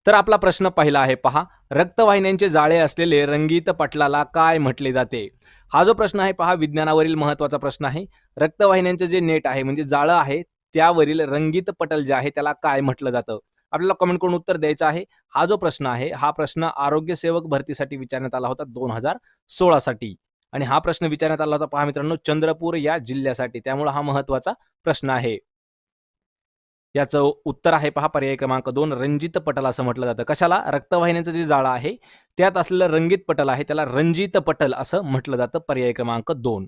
तर आपला प्रश्न पहिला आहे पहा, रक्तवाहिन्यांचे जाळे असलेले रंगीत पटलाला काय म्हटले जाते? हा जो प्रश्न आहे पहा विज्ञानावरील महत्त्वाचा प्रश्न आहे. रक्तवाहिन्यांचे जे नेट आहे म्हणजे जाळं आहे, त्यावरील रंगीत पटल जे आहे त्याला काय म्हटलं जातं? आपल्याला कमेंट करून उत्तर द्यायचं आहे. हा जो प्रश्न आहे, हा प्रश्न आरोग्य सेवक भरतीसाठी विचारण्यात आला होता 2016 साठी आणि हा प्रश्न विचारण्यात आला होता पहा मित्रांनो चंद्रपूर या जिल्ह्यासाठी. त्यामुळे हा महत्त्वाचा प्रश्न आहे. याचं उत्तर आहे पहा पर्याय क्रमांक 2 रंजित पटल असं म्हटलं जातं. कशाला? रक्तवाहिन्यांचं जे जाळं आहे त्यात असलेलं रंगीत पटल आहे त्याला रंजित पटल असं म्हटलं जातं. पर्याय क्रमांक 2.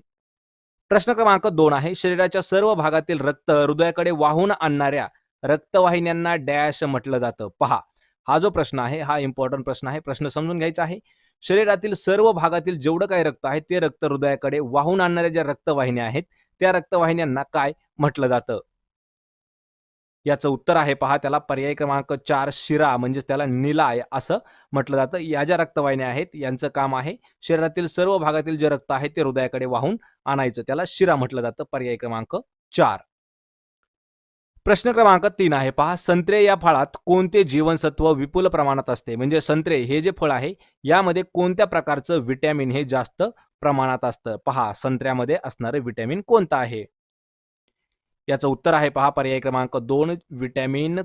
प्रश्न क्रमांक 2 आहे शरीराच्या सर्व भागातील रक्त हृदयाकडे वाहून आणणाऱ्या रक्तवाहिन्यांना डॅश म्हटलं जातं. पहा, हा जो प्रश्न आहे हा इम्पॉर्टंट प्रश्न आहे. प्रश्न समजून घ्यायचा आहे. शरीरातील सर्व भागातील जेवढं काही रक्त आहे ते रक्त हृदयाकडे वाहून आणणाऱ्या ज्या रक्तवाहिन्या आहेत त्या रक्तवाहिन्यांना काय म्हटलं जातं? याचं उत्तर आहे पहा त्याला पर्याय क्रमांक 4 शिरा म्हणजेच त्याला निलाय असं म्हटलं जातं. या ज्या रक्तवाहिन्या आहेत यांचं काम आहे शरीरातील सर्व भागातील जे रक्त आहे ते हृदयाकडे वाहून आणायचं. त्याला शिरा म्हटलं जातं. पर्याय क्रमांक 4. प्रश्न क्रमांक 3 आहे पहा संत्रे या फळात कोणते जीवनसत्व विपुल प्रमाणात असते? म्हणजे संत्रे हे जे फळ आहे यामध्ये कोणत्या प्रकारचं व्हिटॅमिन हे जास्त प्रमाणात असतं? पहा संत्र्यामध्ये असणारं व्हिटॅमिन कोणतं आहे? याचं उत्तर आहे पहा पर्याय क्रमांक 2 व्हिटॅमिन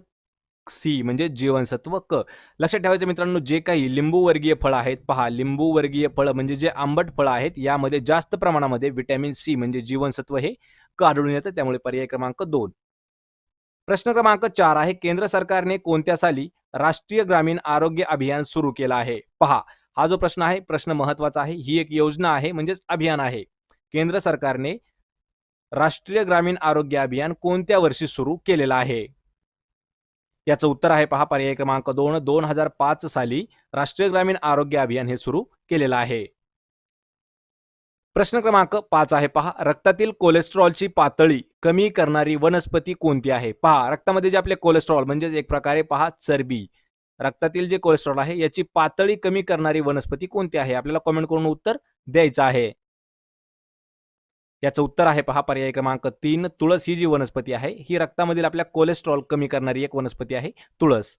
सी म्हणजे जीवनसत्व क. लक्षात ठेवायचं मित्रांनो जे काही लिंबू वर्गीय फळ आहेत पहा लिंबू वर्गीय फळ म्हणजे जे आंबट फळ आहेत यामध्ये जास्त प्रमाणामध्ये व्हिटॅमिन सी म्हणजे जीवनसत्व हे क आढळून येतं. त्यामुळे पर्याय क्रमांक 2. प्रश्न क्रमांक 4 आहे केंद्र सरकारने कोणत्या साली राष्ट्रीय ग्रामीण आरोग्य अभियान सुरू केलं आहे? पहा हा जो प्रश्न आहे प्रश्न महत्वाचा आहे. ही एक योजना आहे म्हणजेच अभियान आहे. केंद्र सरकारने राष्ट्रीय ग्रामीण आरोग्य अभियान कोणत्या वर्षी सुरू केलेलं आहे? याचं उत्तर आहे पहा पर्याय क्रमांक 2 2005 साली राष्ट्रीय ग्रामीण आरोग्य अभियान हे सुरू केलेलं आहे. प्रश्न क्रमांक 5 आहे पहा रक्तातील कोलेस्ट्रॉलची पातळी कमी करणारी वनस्पती कोणती आहे? पहा रक्तामध्ये जे आपले कोलेस्ट्रॉल म्हणजे एक प्रकारे पहा चरबी रक्तातील जे कोलेस्ट्रॉल आहे याची पातळी कमी करणारी वनस्पती कोणती आहे? आपल्याला कमेंट करून उत्तर द्यायचं आहे. याचं उत्तर आहे पहा पर्याय क्रमांक 3 तुळस ही जी वनस्पती आहे ही रक्तामधील आपल्या कोलेस्ट्रॉल कमी करणारी एक वनस्पती आहे तुळस.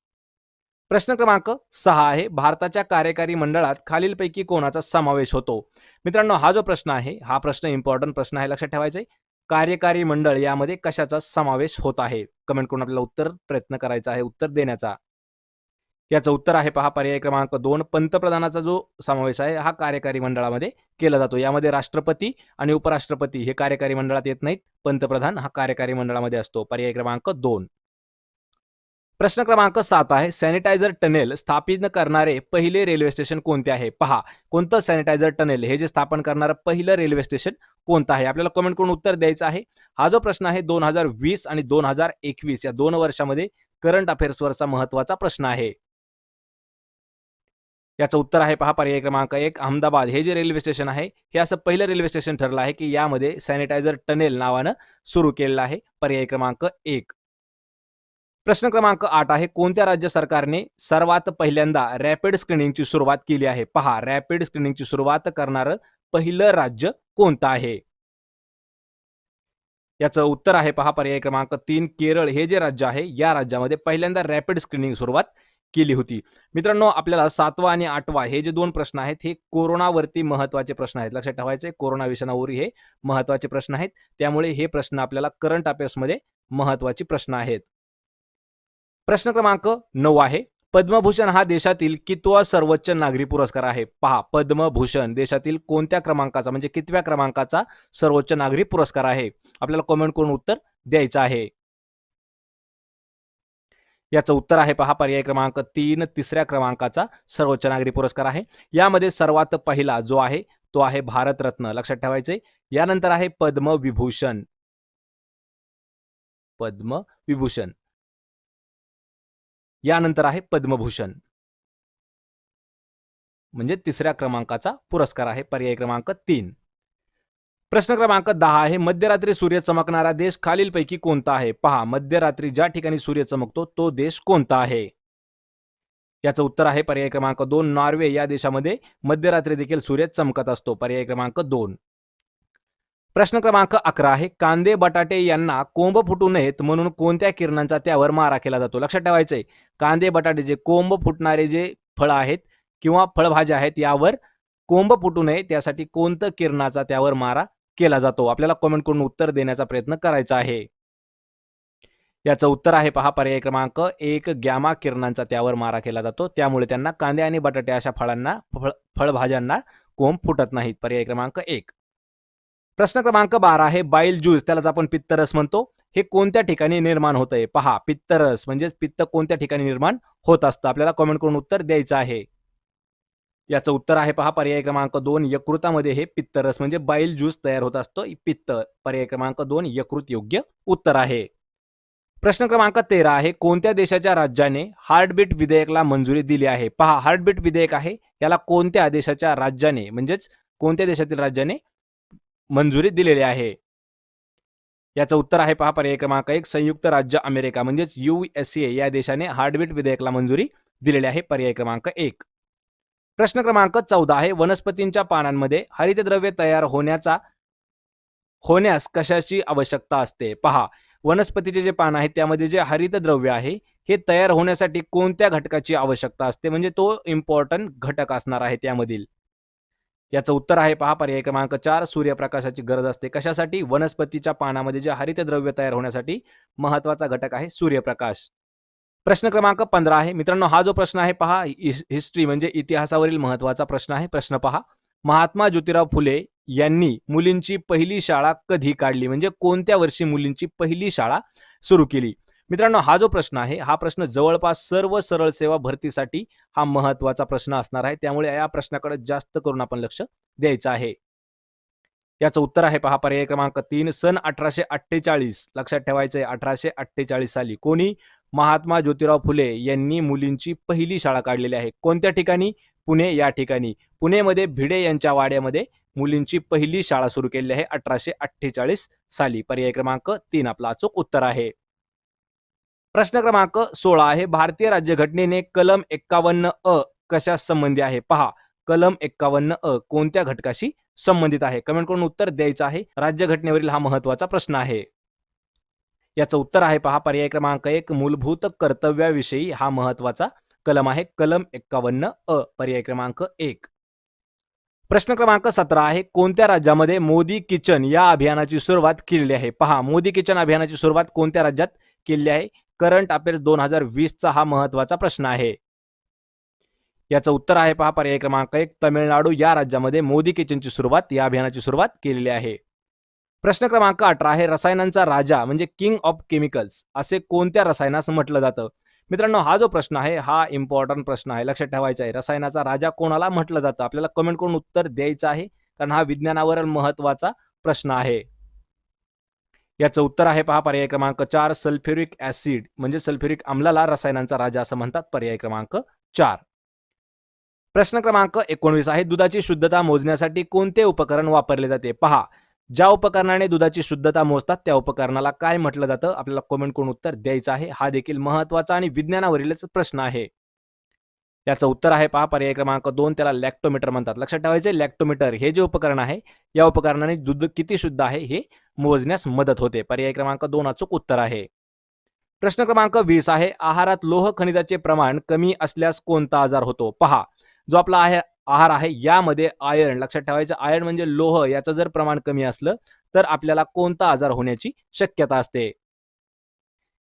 प्रश्न क्रमांक 6 आहे भारताच्या कार्यकारी मंडळात खालीलपैकी कोणाचा समावेश होतो? मित्रांनो हा जो प्रश्न आहे हा प्रश्न इम्पॉर्टंट प्रश्न आहे लक्षात ठेवायचा आहे. कार्यकारी मंडळ यामध्ये कशाचा समावेश होत आहे? कमेंट करून आपल्याला उत्तर प्रयत्न करायचा आहे उत्तर देण्याचा. याचं उत्तर आहे पहा पर्याय क्रमांक 2 पंतप्रधानाचा जो समावेश आहे हा कार्यकारी मंडळामध्ये केला जातो. यामध्ये राष्ट्रपती आणि उपराष्ट्रपती हे कार्यकारी मंडळात येत नाहीत. पंतप्रधान हा कार्यकारी मंडळामध्ये असतो. पर्याय क्रमांक 2. प्रश्न क्रमांक 7 आहे सॅनिटायझर टनेल स्थापित करणारे पहिले रेल्वे स्टेशन कोणते आहे? पहा कोणतं सॅनिटायझर टनेल हे जे स्थापन करणारं पहिलं रेल्वे स्टेशन कोणतं आहे? आपल्याला कमेंट करून उत्तर द्यायचं आहे. हा जो प्रश्न आहे 2020 आणि 2021 या 2 वर्षामध्ये करंट अफेअर्सवरचा महत्वाचा प्रश्न आहे. याचं उत्तर आहे पहा पर्याय क्रमांक 1 अहमदाबाद हे जे रेल्वे स्टेशन आहे हे असं पहिलं रेल्वे स्टेशन ठरलं आहे की यामध्ये सॅनिटायझर टनेल नावानं सुरू केलेलं आहे. पर्याय क्रमांक 1. प्रश्न क्रमांक 8 आहे कोणत्या राज्य सरकारने सर्वात पहिल्यांदा रॅपिड स्क्रीनिंगची सुरुवात केली आहे? पहा रॅपिड स्क्रीनिंगची सुरुवात करणारं पहिलं राज्य कोणतं आहे? याचं उत्तर आहे पहा पर्याय क्रमांक 3 केरळ हे जे राज्य आहे या राज्यामध्ये पहिल्यांदा रॅपिड स्क्रीनिंग सुरुवात केली होती. मित्रांनो आपल्याला 7वा आणि 8वा हे जे 2 प्रश्न आहेत हे कोरोनावरती महत्वाचे प्रश्न आहेत. लक्षात ठेवायचे कोरोना विषाणूवर हे महत्वाचे प्रश्न आहेत. त्यामुळे हे प्रश्न आपल्याला करंट अफेअर्समध्ये महत्वाचे प्रश्न आहेत. प्रश्न क्रमांक 9 आहे पद्मभूषण हा देशातील कितवा सर्वोच्च नागरी पुरस्कार आहे? पहा पद्मभूषण देशातील कोणत्या क्रमांकाचा म्हणजे कितव्या क्रमांकाचा सर्वोच्च नागरी पुरस्कार आहे? आपल्याला कमेंट करून उत्तर द्यायचं आहे. याचं उत्तर आहे पहा पर्याय क्रमांक 3 तिसऱ्या क्रमांकाचा सर्वोच्च नागरी पुरस्कार आहे. यामध्ये सर्वात पहिला जो आहे तो आहे भारतरत्न लक्षात ठेवायचे. यानंतर आहे पद्मविभूषण. पद्मविभूषण यानंतर आहे पद्मभूषण म्हणजे तिसऱ्या क्रमांकाचा पुरस्कार आहे. पर्याय क्रमांक 3. प्रश्न क्रमांक 10 आहे मध्यरात्री सूर्य चमकणारा देश खालीलपैकी कोणता आहे? पहा मध्यरात्री ज्या ठिकाणी सूर्य चमकतो तो देश कोणता आहे? याचं उत्तर आहे पर्याय क्रमांक 2 नॉर्वे या देशामध्ये मध्यरात्री देखील सूर्य चमकत असतो. पर्याय क्रमांक 2. प्रश्न क्रमांक 11 आहे, कांदे बटाटे यांना कोंब फुटू नयेत म्हणून कोणत्या किरणांचा त्यावर मारा केला जातो? लक्षात ठेवायचंय, कांदे बटाटे जे कोंब फुटणारे जे फळं आहेत किंवा फळभाज्या आहेत यावर कोंब फुटू नये त्यासाठी कोणतं किरणाचा त्यावर मारा केला जातो? आपल्याला कमेंट करून उत्तर देण्याचा प्रयत्न करायचा आहे. याचं उत्तर आहे पहा पर्याय क्रमांक 1, गॅमा किरणांचा त्यावर मारा केला जातो. त्यामुळे त्यांना कांदे आणि बटाटे अशा फळभाज्यांना कोंब फुटत नाहीत. पर्याय क्रमांक 1. प्रश्न क्रमांक 12 आहे, बाईल ज्यूस त्यालाच आपण पित्तरस म्हणतो, हे कोणत्या ठिकाणी निर्माण होतंय? पहा, पित्तरस म्हणजे पित्त कोणत्या ठिकाणी निर्माण होत असतं? आपल्याला कमेंट करून उत्तर द्यायचं आहे. याचं उत्तर आहे पहा पर्याय क्रमांक 2, यकृतामध्ये हे पित्तरस म्हणजे बाईल ज्यूस तयार होत असतो. पित्त. पर्याय क्रमांक 2 यकृत योग्य उत्तर आहे. प्रश्न क्रमांक 13 आहे, कोणत्या देशाच्या राज्याने हार्टबीट विधेयकला मंजुरी दिली आहे? पहा, हार्टबीट विधेयक आहे याला कोणत्या देशाच्या राज्याने म्हणजेच कोणत्या देशातील राज्याने मंजुरी दिलेली आहे? याचं उत्तर आहे पहा पर्याय क्रमांक 1, संयुक्त राज्य अमेरिका म्हणजेच USA या देशाने हार्टबीट विधेयकला मंजुरी दिलेली आहे. पर्याय क्रमांक 1. प्रश्न क्रमांक 14 आहे, वनस्पतींच्या पानांमध्ये हरितद्रव्य तयार होण्यास कशाची आवश्यकता असते? पहा, वनस्पतीचे जे पान आहे त्यामध्ये जे हरितद्रव्य आहे हे तयार होण्यासाठी कोणत्या घटकाची आवश्यकता असते? म्हणजे तो इम्पॉर्टंट घटक असणार आहे त्यामधील. याचं उत्तर आहे पहा पर्याय क्रमांक 4, सूर्यप्रकाशाची गरज असते. कशासाठी? वनस्पतीच्या पानामध्ये जे हरितद्रव्य तयार होण्यासाठी महत्वाचा घटक आहे सूर्यप्रकाश. प्रश्न क्रमांक 15 आहे मित्रांनो, हा जो प्रश्न आहे पहा, हिस्ट्री म्हणजे इतिहासावरील महत्वाचा प्रश्न आहे. प्रश्न पहा, महात्मा ज्योतिराव फुले यांनी मुलींची पहिली शाळा कधी काढली? म्हणजे कोणत्या वर्षी मुलींची पहिली शाळा सुरू केली? मित्रांनो, हा जो प्रश्न आहे हा प्रश्न जवळपास सर्व सरळ सेवा भरतीसाठी हा महत्वाचा प्रश्न असणार आहे. त्यामुळे या प्रश्नाकडे जास्त करून आपण लक्ष द्यायचं आहे. याचं उत्तर आहे पहा पर्याय क्रमांक 3, सन 1848. लक्षात ठेवायचंय, 1848 साली कोणी? महात्मा ज्योतिराव फुले यांनी मुलींची पहिली शाळा काढलेली आहे. कोणत्या ठिकाणी? पुणे या ठिकाणी. पुणेमध्ये भिडे यांच्या वाड्यामध्ये मुलींची पहिली शाळा सुरू केलेली आहे 1848 साली. पर्याय क्रमांक 3 आपला अचूक उत्तर आहे. प्रश्न क्रमांक 16 आहे, भारतीय राज्यघटनेने कलम 51 कशास संबंधी आहे? पहा, कलम 51 कोणत्या घटकाशी संबंधित आहे? कमेंट करून उत्तर द्यायचं आहे. राज्यघटनेवरील हा महत्वाचा प्रश्न आहे. याचं उत्तर आहे पहा पर्याय क्रमांक 1, मूलभूत कर्तव्याविषयी हा महत्वाचा कलम आहे. कलम 51 पर्याय क्रमांक 1. प्रश्न क्रमांक 17 आहे, कोणत्या राज्यामध्ये मोदी किचन या अभियानाची सुरुवात केलेली आहे? पहा, मोदी किचन अभियानाची सुरुवात कोणत्या राज्यात केलेली आहे? करंट अफेअर्स 2020चा हा महत्वाचा प्रश्न आहे. याचं उत्तर आहे पहा पर्याय क्रमांक 1, तमिळनाडू या राज्यामध्ये मोदी किचनची सुरुवात या अभियानाची सुरुवात केलेली आहे. प्रश्न क्रमांक 18 आहे, रसायनांचा राजा म्हणजे किंग ऑफ केमिकल्स असे कोणत्या रसायनास म्हटलं जातं? मित्रांनो, हा जो प्रश्न आहे हा इम्पॉर्टंट प्रश्न आहे, लक्षात ठेवायचा आहे. रसायनाचा राजा कोणाला म्हटलं जातं? आपल्याला कमेंट करून उत्तर द्यायचं आहे, कारण हा विज्ञानावर महत्वाचा प्रश्न आहे. याचं उत्तर आहे पहा पर्याय क्रमांक 4, सल्फ्युरिक ऍसिड म्हणजे सल्फ्युरिक आम्लाला रसायनांचा राजा असं म्हणतात. पर्याय क्रमांक 4. प्रश्न क्रमांक 19 आहे, दुधाची शुद्धता मोजण्यासाठी कोणते उपकरण वापरले जाते? पहा, ज्या उपकरणाने दुधाची शुद्धता मोजतात त्या उपकरणाला काय म्हटलं जातं? आपल्याला कमेंट करून उत्तर द्यायचं आहे. हा देखील महत्वाचा आणि विज्ञानावरीलच प्रश्न आहे. याचं उत्तर आहे पहा पर्याय क्रमांक 2, त्याला लॅक्टोमीटर म्हणतात. लक्षात ठेवायचे, लॅक्टोमीटर हे जे उपकरण आहे या उपकरणाने दूध किती शुद्ध आहे हे मोजण्यास मदत होते. पर्याय क्रमांक 2 अचूक उत्तर आहे. प्रश्न क्रमांक 20 आहे, आहारात लोह खनिजाचे प्रमाण कमी असल्यास कोणता आजार होतो? पहा, जो आपला आहार आहे यामध्ये आयर्न, लक्षात ठेवायचं, आयर्न म्हणजे लोह, याचं जर प्रमाण कमी असलं तर आपल्याला कोणता आजार होण्याची शक्यता असते?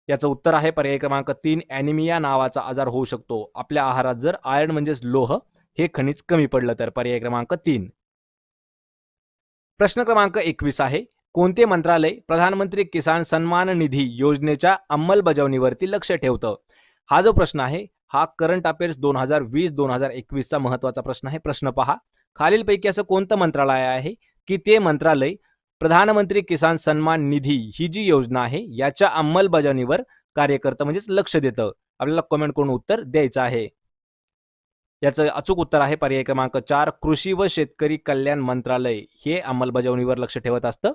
याचं उत्तर आहे पर्याय क्रमांक 3, ॲनिमिया नावाचा आजार होऊ शकतो आपल्या आहारात जर आयर्न म्हणजेच लोह हे खनिज कमी पडलं तर. पर्याय क्रमांक 3. प्रश्न क्रमांक 21 आहे, कोणते मंत्रालय प्रधानमंत्री किसान सन्मान निधी योजनेच्या अंमलबजावणीवरती लक्ष ठेवतं? हा जो प्रश्न आहे हा करंट अफेअर्स 2020-2021 चा महत्वाचा प्रश्न आहे. प्रश्न पहा, खालीलपैकी असं कोणतं मंत्रालय आहे की ते मंत्रालय प्रधानमंत्री किसान सन्मान निधी ही जी योजना आहे याच्या अंमलबजावणीवर कार्य करतं म्हणजेच लक्ष देतं? आपल्याला कमेंट करून उत्तर द्यायचं आहे. याचं अचूक उत्तर आहे पर्याय क्रमांक 4, कृषी व शेतकरी कल्याण मंत्रालय हे अंमलबजावणीवर लक्ष ठेवत असतं.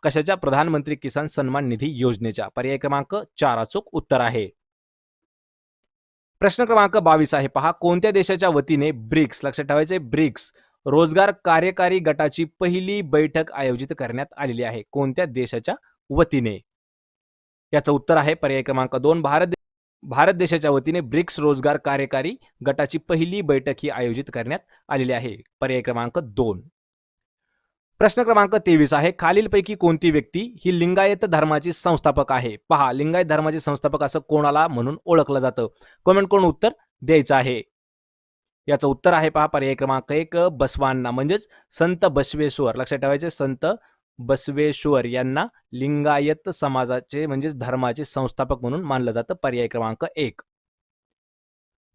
कशाच्या? प्रधानमंत्री किसान सन्मान निधी योजनेच्या. पर्याय क्रमांक 4 अचूक उत्तर आहे. प्रश्न क्रमांक 22 आहे पहा, कोणत्या देशाच्या वतीने ब्रिक्स, लक्षात ठेवायचे, ब्रिक्स रोजगार कार्यकारी गटाची पहिली बैठक आयोजित करण्यात आलेली आहे? कोणत्या देशाच्या वतीने? याचं उत्तर आहे पर्याय क्रमांक 2 भारत देशाच्या वतीने ब्रिक्स रोजगार कार्यकारी गटाची पहिली बैठक ही आयोजित करण्यात आलेली आहे. पर्याय क्रमांक 2. प्रश्न क्रमांक 23 आहे. खालीलपैकी कोणती व्यक्ती ही लिंगायत धर्माची संस्थापक आहे? पहा, लिंगायत धर्माचे संस्थापक असं कोणाला म्हणून ओळखलं जातं? कमेंट करून उत्तर द्यायचं आहे. याचं उत्तर आहे पहा पर्याय क्रमांक 1 बसवांना, म्हणजेच संत बसवेश्वर. लक्षात ठेवायचे, संत बसवेश्वर यांना लिंगायत समाजाचे म्हणजेच धर्माचे संस्थापक म्हणून मानलं जातं. पर्याय क्रमांक 1.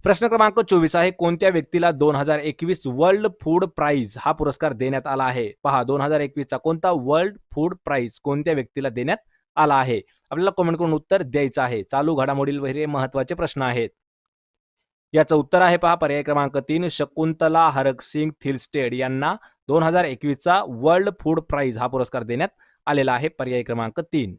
प्रश्न क्रमांक 24 आहे. कोणत्या व्यक्तीला 2021 वर्ल्ड फूड प्राइज हा पुरस्कार देण्यात आला आहे? पहा, 2021 चा कोणता वर्ल्ड फूड प्राइज कोणत्या व्यक्तीला देण्यात आला आहे? आपल्याला कमेंट करून उत्तर द्यायचं आहे. चालू घडामोडींवर हे महत्त्वाचे प्रश्न आहेत. याचं उत्तर आहे पहा पर्याय क्रमांक 3 शकुंतला हरकसिंग थिलस्टेड यांना 2021 चा वर्ल्ड फूड प्राइज हा पुरस्कार देण्यात आलेला आहे. पर्याय क्रमांक 3.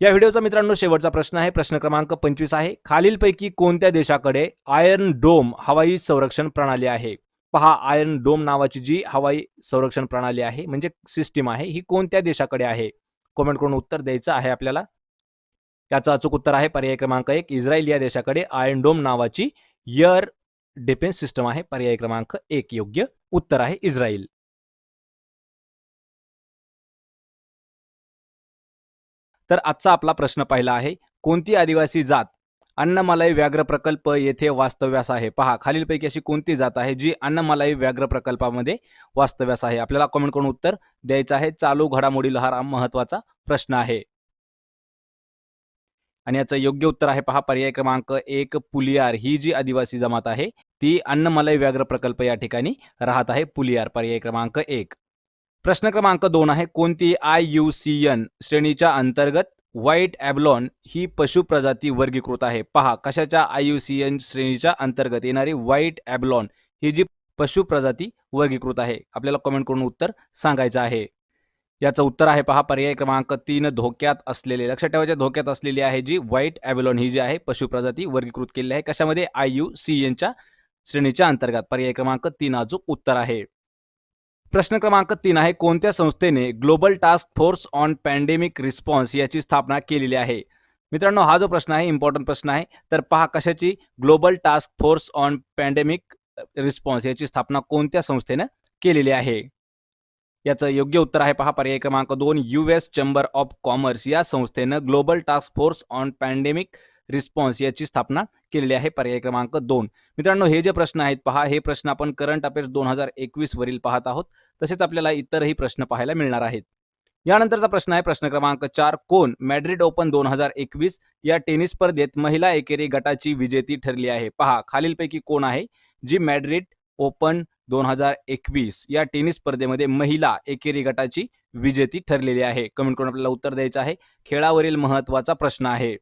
या व्हिडिओचा मित्रांनो शेवटचा प्रश्न आहे. प्रश्न क्रमांक 25 आहे. खालीलपैकी कोणत्या देशाकडे आयर्न डोम हवाई संरक्षण प्रणाली आहे? पहा, आयर्न डोम नावाची जी हवाई संरक्षण प्रणाली आहे म्हणजे सिस्टीम आहे, ही कोणत्या देशाकडे आहे? कमेंट करून उत्तर द्यायचं आहे आपल्याला. याचं अचूक उत्तर आहे पर्याय क्रमांक 1 इस्रायल या देशाकडे आयर्न डोम नावाची एअर डिफेन्स सिस्टम आहे. पर्याय क्रमांक 1 योग्य उत्तर आहे इस्रायल. तर आजचा आपला प्रश्न पहिला आहे. कोणती आदिवासी जात अन्नमलाई व्याघ्र प्रकल्प येथे वास्तव्यास आहे? पहा, खालीलपैकी अशी कोणती जात आहे जी अन्नमलाई व्याघ्र प्रकल्पामध्ये वास्तव्यास आहे? आपल्याला कमेंट करून उत्तर द्यायचं आहे. चालू घडामोडीला हा महत्वाचा प्रश्न आहे. आणि याचं योग्य उत्तर आहे पहा पर्याय क्रमांक 1 पुलियार. ही जी आदिवासी जमात आहे ती अन्नमलाई व्याघ्र प्रकल्प या ठिकाणी राहत आहे. पुलियार. पर्याय क्रमांक 1. प्रश्न क्रमांक 2 आहे. कोणती IUCN श्रेणीच्या अंतर्गत व्हाईट ॲबलॉन ही पशु प्रजाती वर्गीकृत आहे? पहा, कशाच्या IUCN श्रेणीच्या अंतर्गत येणारी व्हाईट ॲबलॉन ही जी पशु प्रजाती वर्गीकृत आहे? आपल्याला कमेंट करून उत्तर सांगायचं आहे. याचं उत्तर आहे पहा पर्याय क्रमांक 3 धोक्यात असलेले. लक्षात ठेवायचे, धोक्यात असलेली आहे जी व्हाईट ॲबलॉन ही जी आहे पशु प्रजाती वर्गीकृत केलेली आहे. कशामध्ये? IUCNच्या श्रेणीच्या अंतर्गत. पर्याय क्रमांक 3 अचूक उत्तर आहे. प्रश्न क्रमांक 3 आहे. कोणत्या संस्थेने global task force on pandemic response याची स्थापना केलेली आहे? मित्रांनो, हा जो प्रश्न आहे इम्पॉर्टंट प्रश्न आहे. तर पहा, कशाची? Global task force on pandemic response याची स्थापना कोणत्या संस्थेने केलेली आहे? याचं योग्य उत्तर आहे पहा पर्याय क्रमांक 2 US चेंबर ऑफ कॉमर्स या संस्थेनं global task force on pandemic response याची स्थापना केलेली आहे. पर्याय क्रमांक 2. मित्रांनो, हे जे प्रश्न आहेत पहा, हे प्रश्न आपण करंट अफेअर्स 2021 वरील पाहत आहोत. तसेच आपल्याला इतरही प्रश्न पाहायला मिळणार आहेत. यानंतरचा प्रश्न आहे प्रश्न क्रमांक 4. कोण मॅड्रिड ओपन 2021 या टेनिस स्पर्धेत महिला एकेरी गटाची विजेती ठरली आहे? पहा, खालीलपैकी कोण आहे जी मॅड्रिड ओपन 2021 या टेनिस स्पर्धेमध्ये महिला एकेरी गटाची विजेती ठरलेली आहे? कमेंट करून आपल्याला उत्तर द्यायचं आहे. खेळावरील महत्वाचा प्रश्न आहे.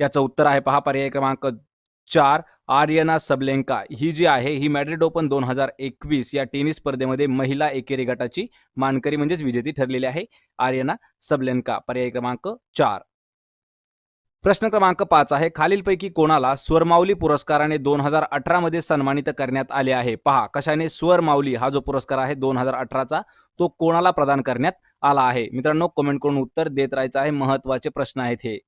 याचं उत्तर आहे पहा पर्याय क्रमांक 4 आर्यना सबलेंका. ही जी आहे ही मॅड्रिड ओपन 2021 या टेनिस स्पर्धेमध्ये महिला एकेरी गटाची मानकरी म्हणजेच विजेती ठरलेली आहे. Aryna Sabalenka. पर्याय क्रमांक 4. प्रश्न क्रमांक 5 आहे. खालीलपैकी कोणाला स्वरमाऊली पुरस्काराने 2018 मध्ये सन्मानित करण्यात आले आहे? पहा, कशाने? स्वरमाऊली हा जो पुरस्कार आहे 2018चा तो कोणाला प्रदान करण्यात आला आहे? मित्रांनो, कमेंट करून उत्तर देत राहायचं आहे. महत्वाचे प्रश्न आहेत हे.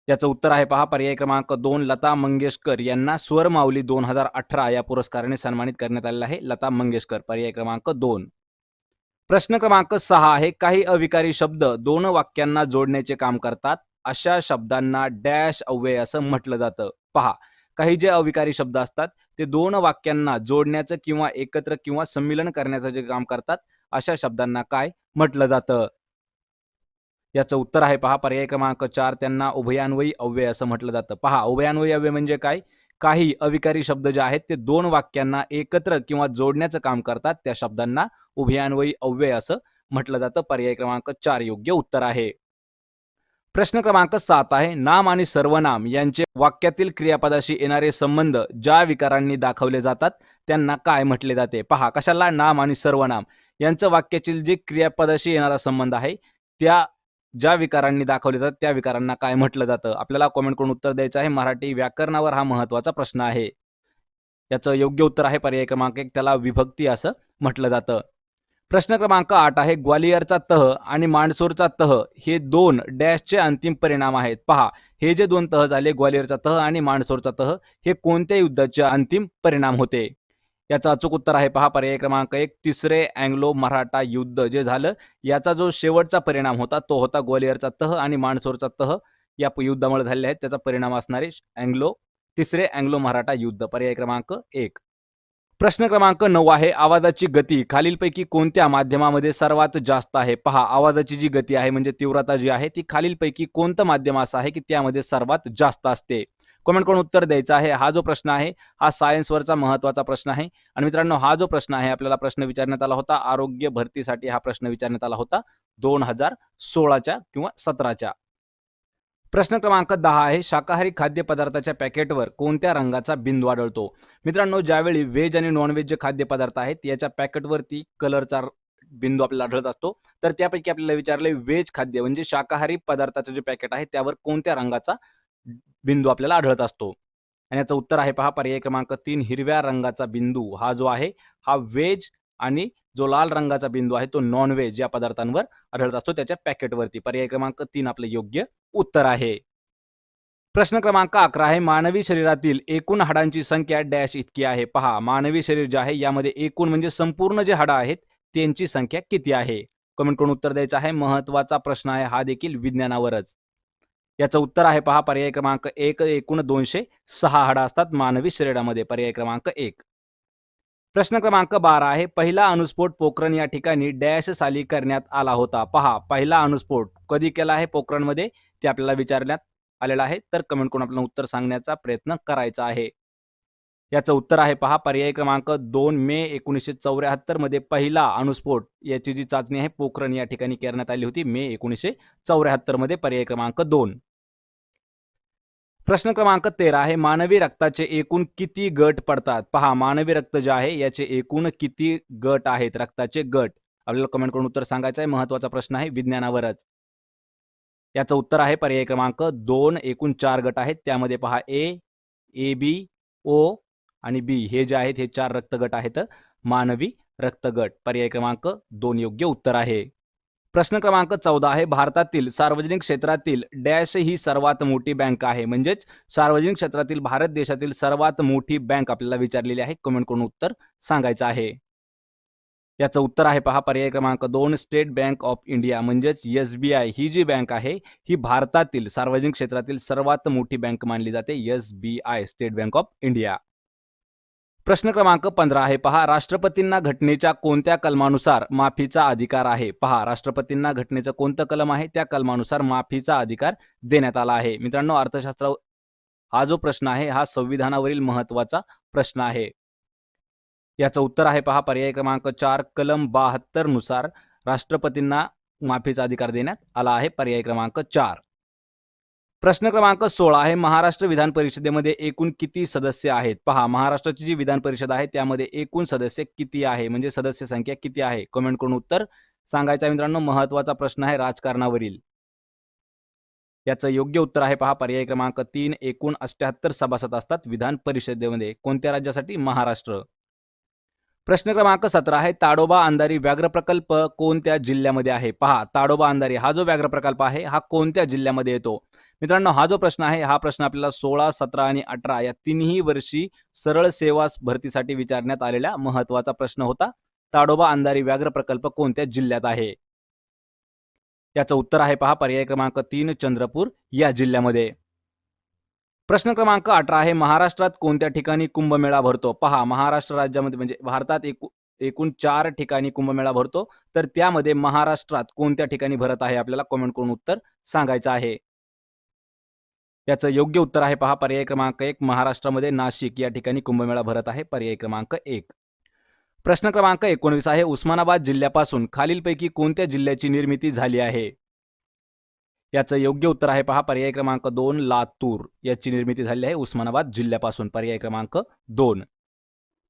याचं उत्तर आहे पहा पर्याय क्रमांक 2 लता मंगेशकर यांना स्वरमाऊली 2018 या पुरस्काराने सन्मानित करण्यात आलेला आहे. लता मंगेशकर. पर्याय क्रमांक 2. प्रश्न क्रमांक 6 आहे. काही अविकारी शब्द 2 वाक्यांना जोडण्याचे काम करतात. अशा शब्दांना डॅश अव्यय असं म्हटलं जातं. पहा, काही जे अविकारी शब्द असतात ते 2 वाक्यांना जोडण्याचं किंवा एकत्र किंवा संमिलन करण्याचं जे काम करतात अशा शब्दांना काय म्हटलं जातं? याचं उत्तर आहे पहा पर्याय क्रमांक 4 त्यांना उभयान्वयी अव्यय असं म्हटलं जातं. पहा, उभयान्वयी अव्यय म्हणजे काय? काही अविकारी शब्द जे आहेत ते 2 वाक्यांना एकत्र किंवा जोडण्याचं काम करतात. त्या शब्दांना उभयान्वयी अव्यय असं म्हटलं जातं. पर्याय क्रमांक 4 योग्य उत्तर आहे. प्रश्न क्रमांक 7 आहे. नाम आणि सर्वनाम यांचे वाक्यातील क्रियापदाशी येणारे संबंध ज्या विकारांनी दाखवले जातात त्यांना काय म्हटले जाते? पहा, कशाला? नाम आणि सर्वनाम यांचं वाक्यातील जे क्रियापदाशी येणारा संबंध आहे त्या ज्या विकारांनी दाखवले जातात त्या विकारांना काय म्हटलं जातं? आपल्याला कमेंट करून उत्तर द्यायचं आहे. मराठी व्याकरणावर हा महत्वाचा प्रश्न आहे. याचं योग्य उत्तर आहे पर्याय क्रमांक 1, त्याला विभक्ती असं म्हटलं जातं. प्रश्न क्रमांक 8 आहे, ग्वालियरचा तह आणि मांडसोरचा तह हे दोन डॅशचे अंतिम परिणाम आहेत. पहा, हे जे दोन तह झाले, ग्वालियरचा तह आणि मांडसोरचा तह, हे कोणत्या युद्धाचे अंतिम परिणाम होते? याचं अचूक उत्तर आहे पहा पर्याय क्रमांक 1, तिसरे अँग्लो मराठा युद्ध जे झालं, याचा जो शेवटचा परिणाम होता तो होता ग्वालियरचा तह आणि मांडसोरचा तह या युद्धामुळे झालेले आहेत. त्याचा परिणाम असणारे तिसरे अँग्लो मराठा युद्ध. पर्याय क्रमांक 1. प्रश्न क्रमांक 9 आहे, आवाजाची गती खालीलपैकी कोणत्या माध्यमामध्ये सर्वात जास्त आहे? पहा, आवाजाची जी गती आहे म्हणजे तीव्रता जी आहे ती खालीलपैकी कोणतं माध्यम असं आहे की त्यामध्ये सर्वात जास्त असते? कमेंट करून उत्तर द्यायचं आहे. हा जो प्रश्न आहे हा सायन्सवरचा महत्त्वाचा प्रश्न आहे. आणि मित्रांनो, हा जो प्रश्न आहे आपल्याला प्रश्न विचारण्यात आला होता आरोग्य भरतीसाठी. हा प्रश्न विचारण्यात आला होता 2016च्या किंवा 17च्या. प्रश्न क्रमांक 10 आहे, शाकाहारी खाद्यपदार्थाच्या पॅकेटवर कोणत्या रंगाचा बिंदू आढळतो? मित्रांनो, ज्यावेळी व्हेज आणि नॉनव्हेज जे खाद्यपदार्थ आहेत याच्या पॅकेटवरती कलरचा बिंदू आपल्याला आढळत असतो. तर त्यापैकी आपल्याला विचारले व्हेज खाद्य म्हणजे शाकाहारी पदार्थाचं जे पॅकेट आहे त्यावर कोणत्या रंगाचा बिंदू आपल्याला आढळत असतो? आणि याचं उत्तर आहे पहा पर्याय क्रमांक 3, हिरव्या रंगाचा बिंदू हा जो आहे हा व्हेज आणि जो लाल रंगाचा बिंदू आहे तो नॉन व्हेज या पदार्थांवर आढळत असतो त्याच्या पॅकेटवरती. पर्याय क्रमांक 3 आपलं योग्य उत्तर आहे. प्रश्न क्रमांक 11 आहे, मानवी शरीरातील एकूण हाडांची संख्या डॅश इतकी आहे? पहा, मानवी शरीर जे आहे यामध्ये एकूण म्हणजे संपूर्ण जे हाडं आहेत त्यांची संख्या किती आहे? कमेंट करून उत्तर द्यायचं आहे. महत्वाचा प्रश्न आहे हा देखील विज्ञानावरच. याचं उत्तर आहे पहा पर्याय क्रमांक 1, एकूण 206 हाडं असतात मानवी शरीरामध्ये. पर्याय क्रमांक 1. प्रश्न क्रमांक 12 आहे, पहिला अणुस्फोट पोखरण या ठिकाणी डॅश साली करण्यात आला होता? पहा, पहिला अणुस्फोट कधी केला आहे पोखरणमध्ये ते आपल्याला विचारण्यात आलेलं आहे. तर कमेंट करून आपल्याला उत्तर सांगण्याचा प्रयत्न करायचा आहे. याचं उत्तर आहे पहा पर्याय क्रमांक 2, मे 1974 मध्ये पहिला अणुस्फोट याची जी चाचणी आहे पोखरण या ठिकाणी करण्यात आली होती मे 1974 मध्ये. पर्याय क्रमांक 2. प्रश्न क्रमांक 13 आहे, मानवी रक्ताचे एकूण किती गट पडतात? पहा, मानवी रक्त जे आहे याचे एकूण किती गट आहेत? रक्ताचे गट आपल्याला कमेंट करून उत्तर सांगायचं आहे. महत्वाचा प्रश्न आहे विज्ञानावरच. याचं उत्तर आहे पर्याय क्रमांक 2, एकूण 4 गट आहेत. त्यामध्ये पहा ए बी ओ आणि बी हे जे आहेत हे 4 रक्तगट आहेत मानवी रक्तगट. पर्याय क्रमांक 2 योग्य उत्तर आहे. प्रश्न क्रमांक 14 आहे, भारतातील सार्वजनिक क्षेत्रातील डॅश ही सर्वात मोठी बँक आहे? म्हणजेच सार्वजनिक क्षेत्रातील भारत देशातील सर्वात मोठी बँक आपल्याला विचारलेली आहे. कमेंट करून उत्तर सांगायचं आहे. याचं उत्तर आहे पहा पर्याय क्रमांक 2, स्टेट बँक ऑफ इंडिया. म्हणजेच SBI ही जी बँक आहे ही भारतातील सार्वजनिक क्षेत्रातील सर्वात मोठी बँक मानली जाते. SBI, state bank of India. प्रश्न क्रमांक 15 आहे, पहा, राष्ट्रपतींना घटनेच्या कोणत्या कलमानुसार माफीचा अधिकार आहे? पहा, राष्ट्रपतींना घटनेचं कोणतं कलम आहे त्या कलमानुसार माफीचा अधिकार देण्यात आला आहे. मित्रांनो, अर्थशास्त्र हा जो प्रश्न आहे हा संविधानावरील महत्वाचा प्रश्न आहे. याचं उत्तर आहे पहा पर्याय क्रमांक 4, कलम 72 नुसार राष्ट्रपतींना माफीचा अधिकार देण्यात आला आहे. पर्याय क्रमांक 4. प्रश्न क्रमांक 16 आहे, महाराष्ट्र विधान परिषदेमध्ये एकूण किती सदस्य आहेत? पहा, महाराष्ट्राची जी विधान परिषद आहे त्यामध्ये एकूण सदस्य किती आहे म्हणजे सदस्य संख्या किती आहे? कमेंट करून उत्तर सांगायचं आहे. मित्रांनो, महत्वाचा प्रश्न आहे राजकारणावरील. याचं योग्य उत्तर आहे पहा पर्याय क्रमांक 3, एकूण 78 सभासद असतात विधान परिषदेमध्ये. कोणत्या राज्यासाठी? महाराष्ट्र. प्रश्न क्रमांक 17 आहे, ताडोबा अंधारी व्याघ्र प्रकल्प कोणत्या जिल्ह्यामध्ये आहे? पहा, ताडोबा अंधारी हा जो व्याघ्र प्रकल्प आहे हा कोणत्या जिल्ह्यामध्ये येतो? मित्रांनो, हा जो प्रश्न आहे हा प्रश्न आपल्याला 16, 17 आणि 18 या तिन्ही वर्षी सरळ सेवा भरतीसाठी विचारण्यात आलेला महत्वाचा प्रश्न होता. ताडोबा अंधारी व्याघ्र प्रकल्प कोणत्या जिल्ह्यात आहे? याचं उत्तर आहे पहा पर्याय क्रमांक 3, चंद्रपूर या जिल्ह्यामध्ये. प्रश्न क्रमांक 18 आहे, महाराष्ट्रात कोणत्या ठिकाणी कुंभमेळा भरतो? पहा, महाराष्ट्र राज्यामध्ये म्हणजे भारतात एकूण 4 ठिकाणी कुंभमेळा भरतो. तर त्यामध्ये महाराष्ट्रात कोणत्या ठिकाणी भरत आहे आपल्याला कमेंट करून उत्तर सांगायचं आहे. याचं योग्य उत्तर आहे पहा पर्याय क्रमांक 1, महाराष्ट्रामध्ये नाशिक या ठिकाणी कुंभमेळा भरत आहे. पर्याय क्रमांक 1. प्रश्न क्रमांक 19 आहे, उस्मानाबाद जिल्ह्यापासून खालीलपैकी कोणत्या जिल्ह्याची निर्मिती झाली आहे? याचं योग्य उत्तर आहे पहा पर्याय क्रमांक 2, लातूर याची निर्मिती झाली आहे उस्मानाबाद जिल्ह्यापासून. पर्याय क्रमांक 2.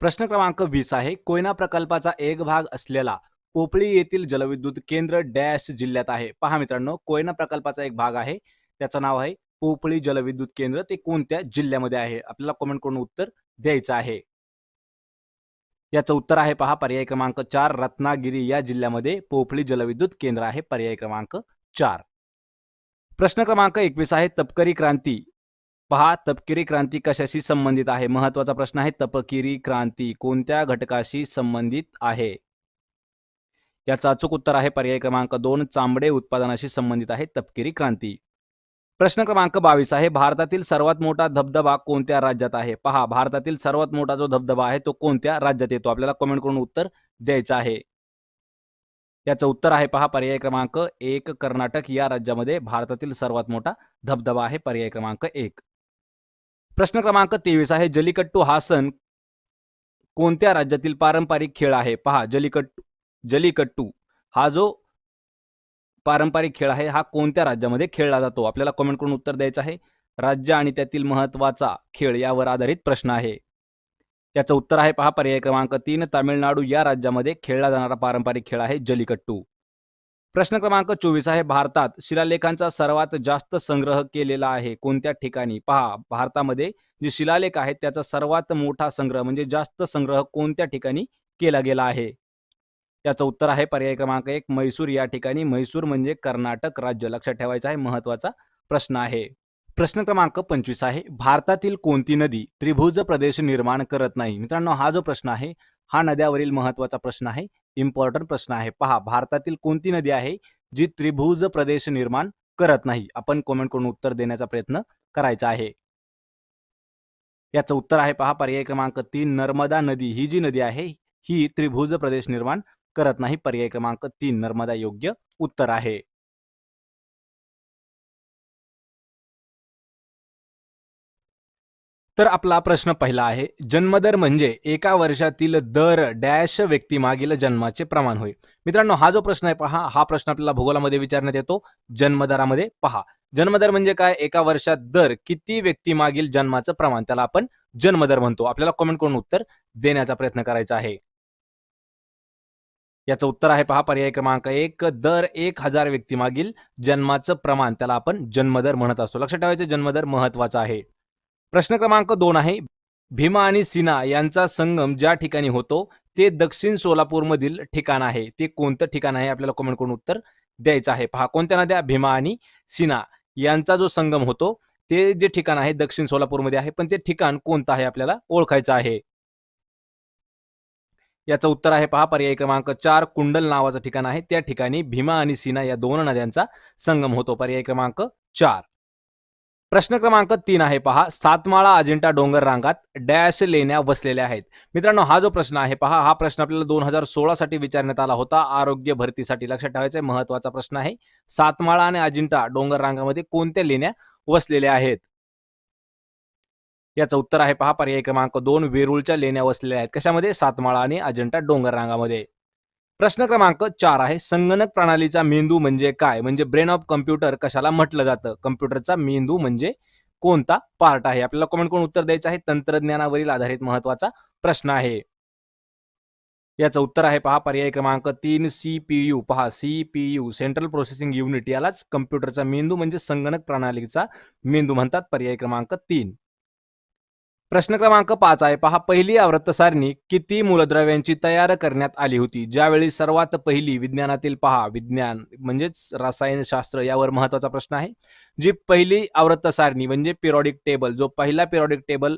प्रश्न क्रमांक 20 आहे, कोयना प्रकल्पाचा एक भाग असलेला पोपळी येथील जलविद्युत केंद्र डॅश जिल्ह्यात आहे? पहा मित्रांनो, कोयना प्रकल्पाचा एक भाग आहे त्याचं नाव आहे पोपळी जलविद्युत केंद्र. ते कोणत्या जिल्ह्यामध्ये आहे? आपल्याला कमेंट करून उत्तर द्यायचं आहे. याचं उत्तर आहे पहा पर्याय क्रमांक 4, रत्नागिरी या जिल्ह्यामध्ये पोफळी जलविद्युत केंद्र आहे. पर्याय क्रमांक 4. प्रश्न क्रमांक 21 आहे तपकरी क्रांती. पहा तपकिरी क्रांती कशाशी संबंधित आहे? महत्वाचा प्रश्न आहे. तपकिरी क्रांती कोणत्या घटकाशी संबंधित आहे? याचं अचूक उत्तर आहे पर्याय क्रमांक 2, चामडे उत्पादनाशी संबंधित आहे तपकिरी क्रांती. प्रश्न क्रमांक 22 आहे. भारतातील सर्वात मोठा धबधबा कोणत्या राज्यात आहे? पहा भारतातील सर्वात मोठा जो धबधबा आहे तो कोणत्या राज्यात येतो? आपल्याला कमेंट करून उत्तर द्यायचं आहे. याचं उत्तर आहे पहा पर्याय क्रमांक 1, कर्नाटक या राज्यामध्ये भारतातील सर्वात मोठा धबधबा आहे. पर्याय क्रमांक 1. प्रश्न क्रमांक 23 आहे. जल्लीकट्टू हा सण कोणत्या राज्यातील पारंपरिक खेळ आहे? पहा जल्लीकट्टू हा जो पारंपरिक खेळ आहे हा कोणत्या राज्यामध्ये खेळला जातो? आपल्याला कमेंट करून उत्तर द्यायचं आहे. राज्य आणि त्यातील महत्वाचा खेळ यावर आधारित प्रश्न आहे. त्याचं उत्तर आहे पहा पर्याय क्रमांक 3, तामिळनाडू या राज्यामध्ये खेळला जाणारा पारंपरिक खेळ आहे जल्लीकट्टू. प्रश्न क्रमांक 24 आहे. भारतात शिलालेखांचा सर्वात जास्त संग्रह केलेला आहे कोणत्या ठिकाणी? पहा भारतामध्ये जे शिलालेख आहेत त्याचा सर्वात मोठा संग्रह म्हणजे जास्त संग्रह कोणत्या ठिकाणी केला गेला आहे? त्याचं उत्तर आहे पर्याय क्रमांक 1, म्हैसूर या ठिकाणी. म्हैसूर म्हणजे कर्नाटक राज्य. लक्षात ठेवायचं आहे, महत्वाचा प्रश्न आहे. प्रश्न क्रमांक 25 आहे. भारतातील कोणती नदी त्रिभुज प्रदेश निर्माण करत नाही? मित्रांनो हा जो प्रश्न आहे हा नद्यावरील महत्वाचा प्रश्न आहे, इम्पॉर्टंट प्रश्न आहे. पहा भारतातील कोणती नदी आहे जी त्रिभुज प्रदेश निर्माण करत नाही? आपण कमेंट करून उत्तर देण्याचा प्रयत्न करायचा आहे. याचं उत्तर आहे पहा पर्याय क्रमांक 3, नर्मदा नदी. ही जी नदी आहे ही त्रिभुज प्रदेश निर्माण करत नाही. पर्याय क्रमांक 3 नर्मदा योग्य उत्तर आहे. तर आपला प्रश्न पहिला आहे. जन्मदर म्हणजे एका वर्षातील दर डॅश व्यक्तीमागील जन्माचे प्रमाण होय. मित्रांनो हा जो प्रश्न आहे पहा हा प्रश्न आपल्याला भूगोलामध्ये विचारण्यात येतो. जन्मदरामध्ये पहा जन्मदर म्हणजे काय? एका वर्षात दर किती व्यक्तीमागील जन्माचं प्रमाण त्याला आपण जन्मदर म्हणतो. आपल्याला कमेंट करून उत्तर देण्याचा प्रयत्न करायचा आहे. याचं उत्तर आहे पहा पर्याय क्रमांक 1, दर 1000 व्यक्तीमागील जन्माचं प्रमाण त्याला आपण जन्मदर म्हणत असतो. लक्षात ठेवायचं जन्मदर महत्वाचा आहे. प्रश्न क्रमांक 2 आहे. भीमा आणि सीना यांचा संगम ज्या ठिकाणी होतो ते दक्षिण सोलापूरमधील ठिकाण आहे. ते कोणतं ठिकाण आहे? आपल्याला कमेंट करून उत्तर द्यायचं आहे. पहा कोणत्या नद्या? भीमा आणि सीना यांचा जो संगम होतो ते जे ठिकाण आहे दक्षिण सोलापूरमध्ये आहे, पण ते ठिकाण कोणतं आहे आपल्याला ओळखायचं आहे. याचं उत्तर आहे पहा पर्याय क्रमांक 4, कुंडल नावाचं ठिकाण आहे. त्या ठिकाणी भीमा आणि सीना या दोन नद्यांचा संगम होतो. पर्याय क्रमांक 4. प्रश्न क्रमांक 3 आहे पहा. सातमाळा अजिंठा डोंगर रांगात डॅश लेण्या वसलेल्या आहेत. मित्रांनो हा जो प्रश्न आहे पहा हा प्रश्न आपल्याला 2016 साठी विचारण्यात आला होता आरोग्य भरतीसाठी. लक्षात ठेवायचं महत्वाचा प्रश्न आहे. सातमाळा आणि अजिंठा डोंगर रांगामध्ये कोणत्या लेण्या वसलेल्या आहेत? याचं उत्तर आहे पहा पर्याय क्रमांक 2, वेरूळच्या लेण्या वसलेल्या आहेत. कशामध्ये? सातमाळा आणि अजिंठा डोंगर रांगामध्ये. प्रश्न क्रमांक 4 आहे. संगणक प्रणालीचा मेंदू म्हणजे काय? म्हणजे ब्रेन ऑफ कम्प्युटर कशाला म्हटलं जातं? कम्प्युटरचा मेंदू म्हणजे कोणता पार्ट आहे? आपल्याला कमेंट करून उत्तर द्यायचं आहे. तंत्रज्ञानावरील आधारित महत्वाचा प्रश्न आहे. याचं उत्तर आहे पहा पर्याय क्रमांक 3, CPU. पहा CPU सेंट्रल प्रोसेसिंग युनिट यालाच कम्प्युटरचा मेंदू म्हणजे संगणक प्रणालीचा मेंदू म्हणतात. पर्याय क्रमांक 3. प्रश्न क्रमांक 5 आहे पहा. पहिली आवर्त सारणी किती मूलद्रव्यांची तयार करण्यात आली होती? ज्यावेळी सर्वात पहिली विज्ञानातील पहा विज्ञान म्हणजेच रसायनशास्त्र यावर महत्वाचा प्रश्न आहे. जी पहिली आवर्त सारणी म्हणजे पिरियडिक टेबल जो पहिला पिरियडिक टेबल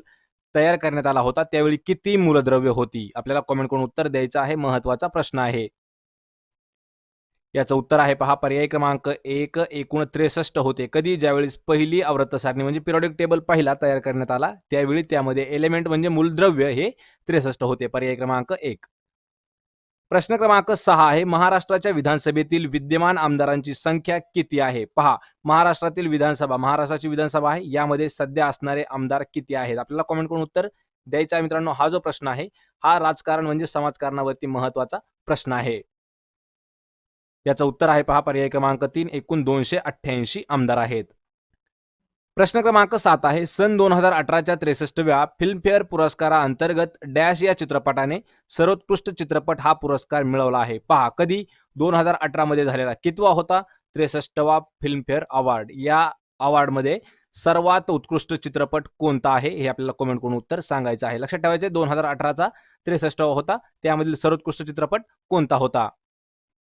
तयार करण्यात आला होता त्यावेळी किती मूलद्रव्य होती? आपल्याला कमेंट करून उत्तर द्यायचं आहे. महत्वाचा प्रश्न आहे. याचं उत्तर आहे पहा पर्याय क्रमांक 1, एकूण 63 होते. कधी? ज्यावेळी पहिली आवर्त सारणी म्हणजे पिरियडिक टेबल पहिला तयार करण्यात आला त्यावेळी त्यामध्ये एलिमेंट म्हणजे मूलद्रव्य हे 63 होते. पर्याय क्रमांक 1. प्रश्न क्रमांक 6 आहे. महाराष्ट्राच्या विधानसभेतील विद्यमान आमदारांची संख्या किती आहे? पहा महाराष्ट्रातील विधानसभा महाराष्ट्राची विधानसभा आहे यामध्ये सध्या असणारे आमदार किती आहेत? आपल्याला कमेंट करून उत्तर द्यायचं आहे. मित्रांनो हा जो प्रश्न आहे हा राजकारण म्हणजे समाजकारणावरती महत्वाचा प्रश्न आहे. याचं उत्तर आहे पहा पर्याय क्रमांक 3, एकूण 288 आमदार आहेत. प्रश्न क्रमांक 7 आहे. सन 2018च्या 63व्या फिल्मफेअर पुरस्काराअंतर्गत डॅश या चित्रपटाने सर्वोत्कृष्ट चित्रपट हा पुरस्कार मिळवला आहे. पहा कधी? 2018 मध्ये झालेला कितवा होता? 63वा फिल्मफेअर अवॉर्ड. या अवॉर्डमध्ये सर्वात उत्कृष्ट चित्रपट कोणता आहे हे आपल्याला कमेंट करून उत्तर सांगायचं आहे. लक्षात ठेवायचे 2018चा 63वा होता, त्यामधील सर्वोत्कृष्ट चित्रपट कोणता होता.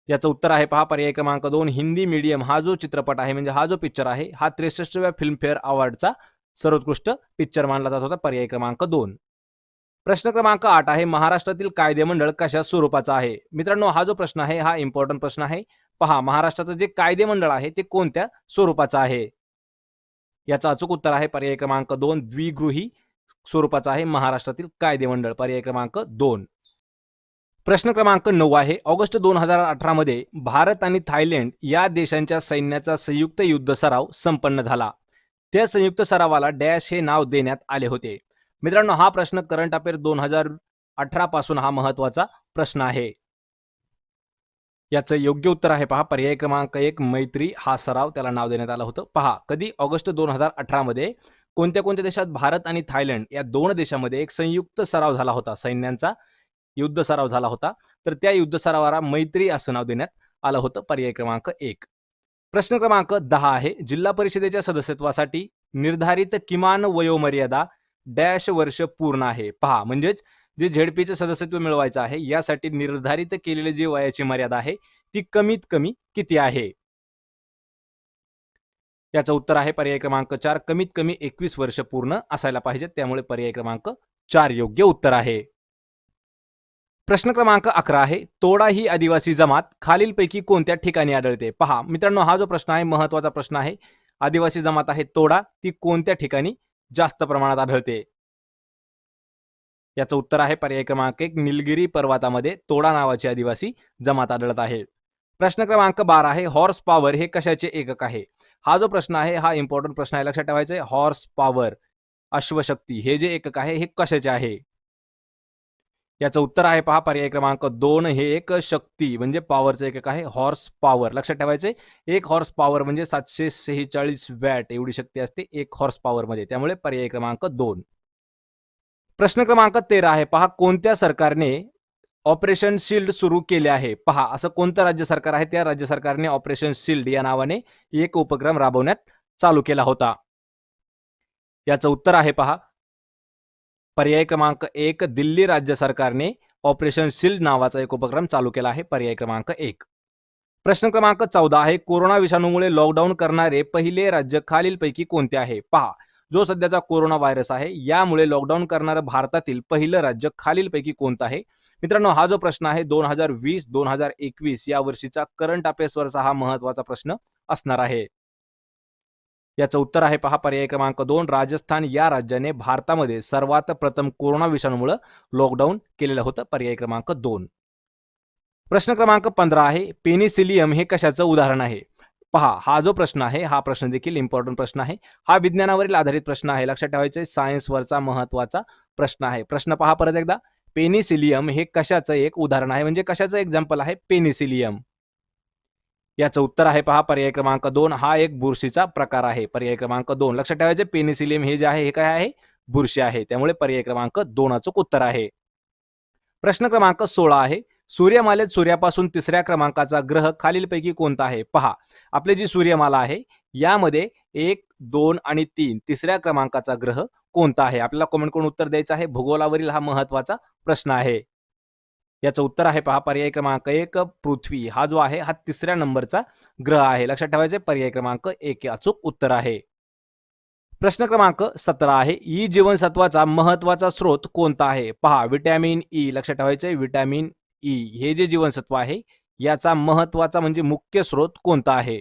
याचं उत्तर आहे पहा पर्याय क्रमांक 2 हिंदी मीडियम. हा जो चित्रपट आहे म्हणजे हा जो पिक्चर आहे हा 63व्या फिल्मफेअर अवॉर्डचा सर्वोत्कृष्ट पिक्चर मानला जात होता. पर्याय क्रमांक 2. प्रश्न क्रमांक 8 आहे महाराष्ट्रातील कायदेमंडळ कशा स्वरूपाचा आहे. मित्रांनो हा जो प्रश्न आहे हा इम्पॉर्टंट प्रश्न आहे. पहा महाराष्ट्राचं जे कायदेमंडळ आहे ते कोणत्या स्वरूपाचं आहे. याचं अचूक उत्तर आहे पर्याय क्रमांक 2 द्विगृही स्वरूपाचा आहे महाराष्ट्रातील कायदेमंडळ. पर्याय क्रमांक 2. प्रश्न क्रमांक 9 आहे ऑगस्ट 2018 मध्ये भारत आणि थायलंड या देशांच्या सैन्याचा संयुक्त युद्ध सराव संपन्न झाला. त्या संयुक्त सरावाला डॅश हे नाव देण्यात आले होते. मित्रांनो हा प्रश्न करंट अफेअर 2018 पासून हा महत्वाचा प्रश्न आहे. याचं योग्य उत्तर आहे पहा पर्याय क्रमांक 1 मैत्री हा सराव त्याला नाव देण्यात आलं होतं. पहा कधी ऑगस्ट 2018 मध्ये कोणत्या कोणत्या देशात भारत आणि थायलंड या दोन देशांमध्ये एक संयुक्त सराव झाला होता, सैन्यांचा युद्ध सराव झाला होता. तर त्या युद्ध सरावाला मैत्री असं नाव देण्यात आलं होतं. पर्याय क्रमांक 1. प्रश्न क्रमांक 10 आहे जिल्हा परिषदेच्या सदस्यत्वासाठी निर्धारित किमान वयोमर्यादा डॅश वर्ष पूर्ण आहे. पहा म्हणजेच जे झेडपीचे सदस्यत्व मिळवायचं आहे यासाठी निर्धारित केलेली जी वयाची मर्यादा आहे ती कमीत कमी किती आहे. याचं उत्तर आहे पर्याय क्रमांक 4 कमीत कमी 21 वर्ष पूर्ण असायला पाहिजे. त्यामुळे पर्याय क्रमांक 4 योग्य उत्तर आहे. प्रश्न क्रमांक 11 आहे तोडा ही आदिवासी जमात खालीलपैकी कोणत्या ठिकाणी आढळते. पहा मित्रांनो हा जो प्रश्न आहे महत्वाचा प्रश्न आहे. आदिवासी जमात आहे तोडा, ती कोणत्या ठिकाणी जास्त प्रमाणात आढळते. याचं उत्तर आहे पर्याय क्रमांक 1 निलगिरी पर्वतामध्ये तोडा नावाची आदिवासी जमात आढळत आहे. प्रश्न क्रमांक 12 आहे हॉर्स पॉवर हे कशाचे एकक आहे. हा जो प्रश्न आहे हा इम्पॉर्टंट प्रश्न आहे, लक्षात ठेवायचा आहे. हॉर्स पॉवर अश्वशक्ती हे जे एकक आहे हे कशाचे आहे. याचं उत्तर आहे पहा पर्याय क्रमांक 2 हे एक शक्ती म्हणजे पॉवरचं एकक आहे हॉर्स पॉवर. लक्षात ठेवायचे एक हॉर्स पॉवर म्हणजे 746 वॅट एवढी शक्ती असते एक हॉर्स पॉवर मध्ये. त्यामुळे पर्याय क्रमांक 2. प्रश्न क्रमांक 13 आहे पहा कोणत्या सरकारने ऑपरेशन शिल्ड सुरू केले आहे. पहा असं कोणतं राज्य सरकार आहे त्या राज्य सरकारने ऑपरेशन शिल्ड या नावाने एक उपक्रम राबवण्यात चालू केला होता. याचं उत्तर आहे पहा पर्याय क्रमांक 1 दिल्ली राज्य सरकारने ऑपरेशन शिल्ड नावाचा एक उपक्रम चालू केला आहे. पर्याय क्रमांक 1. प्रश्न क्रमांक 14 आहे कोरोना विषाणूमुळे लॉकडाऊन करणारे पहिले राज्य खालीलपैकी कोणते आहे. पहा जो सध्याचा कोरोना व्हायरस आहे यामुळे लॉकडाऊन करणारं भारतातील पहिलं राज्य खालीलपैकी कोणतं आहे. मित्रांनो हा जो प्रश्न आहे 2020-2021 या वर्षीचा करंट अफेअर्सवरचा हा महत्वाचा प्रश्न असणार आहे. याचं उत्तर आहे पहा पर्याय क्रमांक 2 राजस्थान या राज्याने भारतामध्ये सर्वात प्रथम कोरोना विषाणूमुळे लॉकडाऊन केलेलं होतं. पर्याय क्रमांक 2. प्रश्न क्रमांक 15 आहे पेनिसिलियम हे कशाचं उदाहरण आहे. पहा हा जो प्रश्न आहे हा प्रश्न देखील इम्पॉर्टंट प्रश्न आहे. हा विज्ञानावरील आधारित प्रश्न आहे, लक्षात ठेवायचे सायन्सवरचा महत्वाचा प्रश्न आहे. प्रश्न पहा परत एकदा पेनिसिलियम हे कशाचं एक उदाहरण आहे म्हणजे कशाचं एक्झाम्पल आहे पेनिसिलियम. याचं उत्तर आहे पहा पर्याय क्रमांक 2 हा एक बुरशीचा प्रकार आहे. पर्याय क्रमांक 2 लक्षात ठेवायचे पेनिसिलियम हे जे आहे हे काय आहे बुरशी आहे. त्यामुळे पर्याय क्रमांक 2 अचूक उत्तर आहे. प्रश्न क्रमांक 16 आहे सूर्यमालेत सूर्यापासून तिसऱ्या क्रमांकाचा ग्रह खालीलपैकी कोणता आहे. पहा आपली जी सूर्यमाला आहे यामध्ये 1, 2 आणि 3 तिसऱ्या क्रमांकाचा ग्रह कोणता आहे. आपल्याला कमेंट करून उत्तर द्यायचं आहे. भूगोलावरील हा महत्वाचा प्रश्न आहे. याचं उत्तर आहे पहा पर्याय क्रमांक 1 पृथ्वी हा जो आहे हा तिसऱ्या नंबरचा ग्रह आहे. लक्षात ठेवायचे पर्याय क्रमांक 1 अचूक उत्तर आहे. प्रश्न क्रमांक 17 आहे ई जीवनसत्वाचा महत्वाचा स्रोत कोणता आहे. पहा विटॅमिन ई. लक्षात ठेवायचे विटॅमिन ई हे जे जीवनसत्व आहे याचा महत्वाचा म्हणजे मुख्य स्रोत कोणता आहे.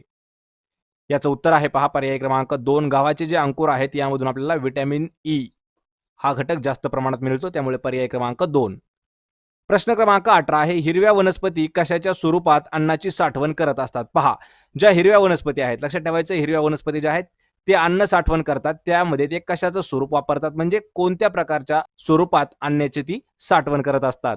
याचं उत्तर आहे पहा पर्याय क्रमांक 2 गव्हाचे जे अंकुर आहेत यामधून आपल्याला विटॅमिन ई हा घटक जास्त प्रमाणात मिळतो. त्यामुळे पर्याय क्रमांक 2. प्रश्न क्रमांक 18 आहे हिरव्या वनस्पती कशाच्या स्वरूपात अन्नाची साठवण करत असतात. पहा ज्या हिरव्या वनस्पती आहेत लक्षात ठेवायचं हिरव्या वनस्पती ज्या आहेत ते अन्न साठवण करतात त्यामध्ये ते कशाचं स्वरूप वापरतात म्हणजे कोणत्या प्रकारच्या स्वरूपात अन्नाची ती साठवण करत असतात.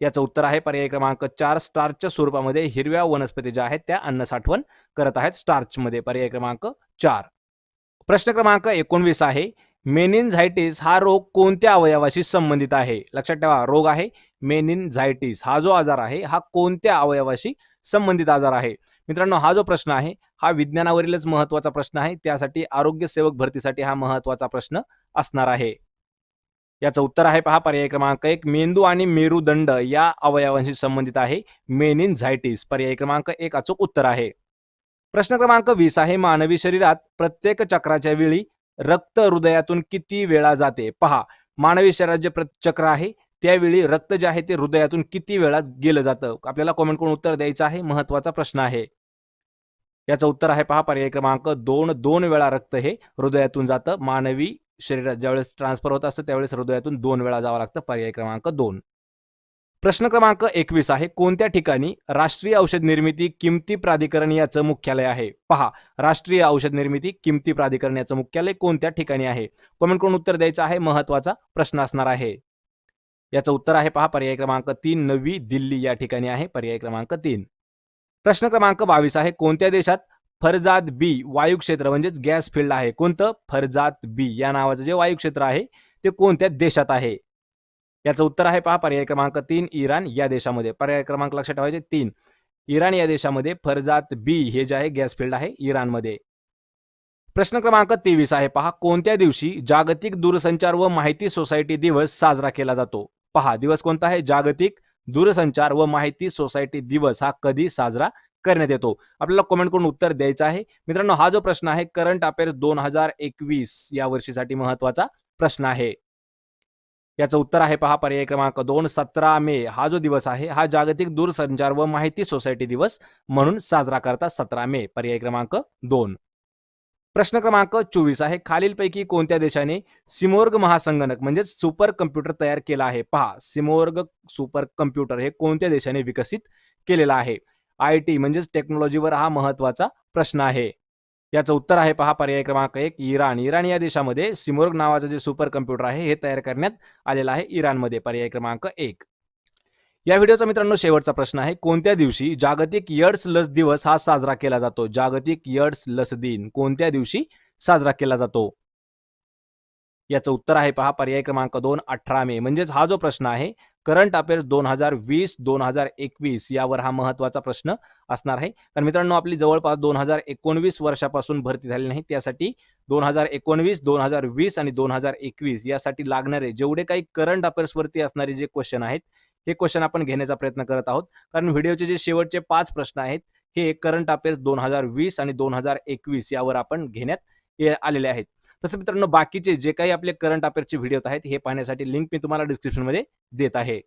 याचं उत्तर आहे पर्याय क्रमांक 4 स्टार्चच्या स्वरूपामध्ये हिरव्या वनस्पती ज्या आहेत त्या अन्न साठवण करत आहेत स्टार्चमध्ये. पर्याय क्रमांक 4. प्रश्न क्रमांक 19 आहे मेनिनझायटिस हा रोग कोणत्या अवयवाशी संबंधित आहे. लक्षात ठेवा रोग आहे मेनिनझायटिस हा जो आजार आहे हा कोणत्या अवयवाशी संबंधित आजार आहे. मित्रांनो, हा जो प्रश्न आहे हा विज्ञानावरीलच महत्त्वाचा प्रश्न आहे. त्यासाठी आरोग्य सेवक भरतीसाठी हा महत्त्वाचा प्रश्न असणार आहे. याचं उत्तर आहे पहा पर्याय क्रमांक 1, मेंदू आणि मेरुदंड या अवयवांशी संबंधित आहे मेनिनझायटिस. पर्याय क्रमांक 1 अचूक उत्तर आहे. प्रश्न क्रमांक 20 आहे, मानवी शरीरात प्रत्येक चक्राच्या वेळी रक्त हृदयातून किती वेळा जाते? पहा, मानवी शरीरात जे चक्र आहे त्यावेळी रक्त जे आहे ते हृदयातून किती वेळा गेलं जातं? आपल्याला कॉमेंट करून उत्तर द्यायचं आहे. महत्वाचा प्रश्न आहे. याचं उत्तर आहे पहा पर्याय क्रमांक 2, 2 वेळा रक्त हे हृदयातून जातं. मानवी शरीरात ज्यावेळेस ट्रान्सफर होत असतं त्यावेळेस हृदयातून 2 वेळा जावं लागतं. पर्याय क्रमांक 2. प्रश्न क्रमांक 21 आहे, कोणत्या ठिकाणी राष्ट्रीय औषध निर्मिती किमती प्राधिकरण याचं मुख्यालय आहे? पहा, राष्ट्रीय औषध निर्मिती किमती प्राधिकरण याचं मुख्यालय कोणत्या ठिकाणी आहे? कमेंट करून उत्तर द्यायचं आहे. महत्वाचा प्रश्न असणार आहे. याचं उत्तर आहे पहा पर्याय क्रमांक 3, नवी दिल्ली या ठिकाणी आहे. पर्याय क्रमांक 3. प्रश्न क्रमांक 22 आहे, कोणत्या देशात फरजाद बी वायू क्षेत्र म्हणजेच गॅस फील्ड आहे? कोणतं? फरजाद बी या नावाचं जे वायू क्षेत्र आहे ते कोणत्या देशात आहे? याचं उत्तर आहे पहा पर्याय क्रमांक 3, इराण या देशामध्ये. पर्याय क्रमांक लक्षात ठेवायचे 3, इराण या देशामध्ये फरजात बी हे जे आहे गॅस फील्ड आहे इराणमध्ये. प्रश्न क्रमांक 23 आहे पहा, कोणत्या दिवशी जागतिक दूरसंचार व माहिती सोसायटी दिवस साजरा केला जातो? पहा, दिवस कोणता आहे? जागतिक दूरसंचार व माहिती सोसायटी दिवस हा कधी साजरा करण्यात येतो? आपल्याला कमेंट करून उत्तर द्यायचं आहे. मित्रांनो, हा जो प्रश्न आहे करंट अफेअर्स 2021 या वर्षीसाठी महत्वाचा प्रश्न आहे. याचं उत्तर आहे पहा पर्याय क्रमांक 2, 17 मे हा जो दिवस आहे हा जागतिक दूरसंचार व माहिती सोसायटी दिवस म्हणून साजरा करतात. 17 मे. पर्याय क्रमांक 2. प्रश्न क्रमांक 24 आहे, खालीलपैकी कोणत्या देशाने सिमोर्ग महासंगणक म्हणजेच सुपर कम्प्युटर तयार केला आहे? पहा, सिमोर्ग सुपर कम्प्युटर हे कोणत्या देशाने विकसित केलेला आहे? IT म्हणजेच टेक्नॉलॉजीवर हा महत्वाचा प्रश्न आहे. याचं उत्तर आहे पहा पर्याय क्रमांक 1, इराण. इराण या देशामध्ये सिमोर्ग नावाचं जे सुपर कम्प्युटर आहे हे तयार करण्यात आलेलं आहे इराणमध्ये. पर्याय क्रमांक 1. या व्हिडिओचा मित्रांनो शेवटचा प्रश्न आहे, कोणत्या दिवशी जागतिक एड्स लस दिवस हा साजरा केला जातो? जागतिक एड्स लस दिन कोणत्या दिवशी साजरा केला जातो? याचं उत्तर आहे पहा पर्याय क्रमांक 2, 18 मे. म्हणजेच हा जो प्रश्न आहे करंट अफेअर्स 2020-2021 यावर हा महत्वाचा प्रश्न असणार आहे. कारण मित्रांनो, आपली जवळपास 2019 वर्षापासून भरती झाली नाही. त्यासाठी 2019, 2020 आणि 2021 यासाठी लागणारे जेवढे काही करंट अफेअर्स वरती असणारे जे क्वेश्चन आहेत हे क्वेश्चन आपण घेण्याचा प्रयत्न करत आहोत. कारण व्हिडिओचे जे शेवटचे 5 प्रश्न आहेत हे करंट अफेअर्स 2020 आणि 2021 यावर आपण घेण्यात आलेले आहेत. तसं मित्रांनो, बाकीचे जे काही आपले करंट अफेअर्सचे व्हिडिओ आहेत हे पाहण्यासाठी लिंक मी तुम्हाला डिस्क्रिप्शनमध्ये देत आहे.